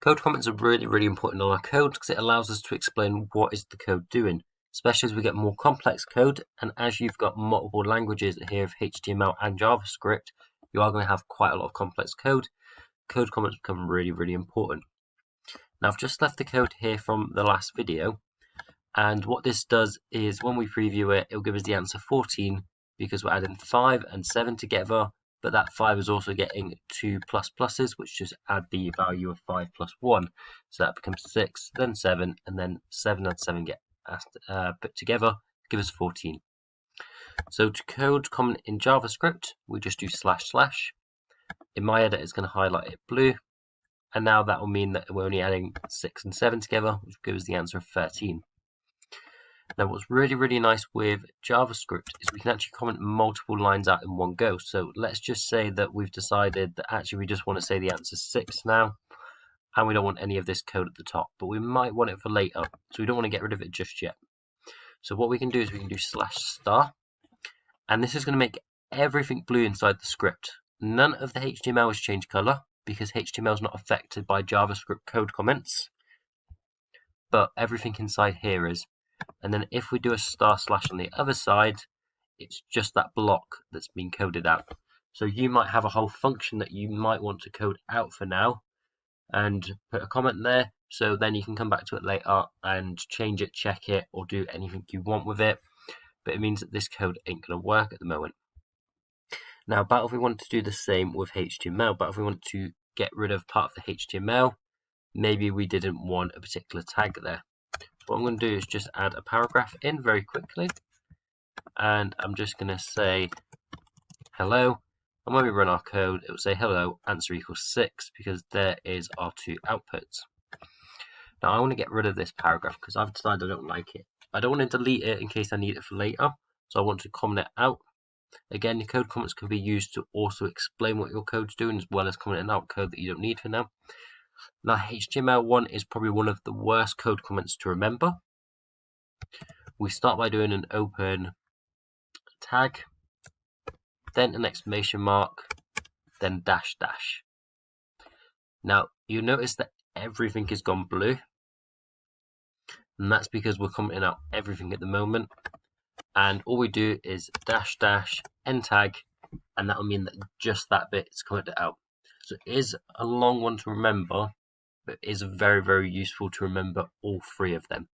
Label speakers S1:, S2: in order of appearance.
S1: Code comments are really important in our code because it allows us to explain what is the code doing, especially as we get more complex code. And as you've got multiple languages here of HTML and JavaScript, you are going to have quite a lot of complex code. Code comments become really important. Now I've just left the code here from the last video, and what this does is when we preview it, it will give us the answer 14 because we're adding 5 and 7 together, but that 5 is also getting 2 pluses, which just add the value of 5 plus 1. So that becomes 6, then 7, and then 7 and 7 get put together, give us 14. So to code comment in JavaScript, we just do // In my editor, it's going to highlight it blue, and now that will mean that we're only adding 6 and 7 together, which gives the answer of 13. Now what's really nice with JavaScript is we can actually comment multiple lines out in one go. So let's just say that we've decided that actually we just want to say the answer 6 now, and we don't want any of this code at the top, but we might want it for later, so we don't want to get rid of it just yet. So what we can do is we can do /*, and this is going to make everything blue inside the script. None of the HTML has changed color because HTML is not affected by JavaScript code comments, but everything inside here is. And then if we do a // on the other side, it's just that block that's been coded out. So you might have a whole function that you might want to code out for now and put a comment there, so then you can come back to it later and change it, check it, or do anything you want with it. But it means that this code ain't going to work at the moment. Now, but if we want to do the same with HTML, but if we want to get rid of part of the HTML, maybe we didn't want a particular tag there. What I'm going to do is just add a paragraph in very quickly, and I'm just going to say hello, and when we run our code it will say hello, answer equals 6, because there is our 2 outputs. Now I want to get rid of this paragraph because I've decided I don't like it. I don't want to delete it in case I need it for later, so I want to comment it out. Again, your code comments can be used to also explain what your code's doing, as well as commenting out code that you don't need for now. Now, HTML1 is probably one of the worst code comments to remember. We start by doing an open tag, then an exclamation mark, then --. Now, you notice that everything has gone blue, and that's because we're commenting out everything at the moment. And all we do is --, end tag, and that will mean that just that bit is commented out. So it is a long one to remember, but it is very useful to remember all 3 of them.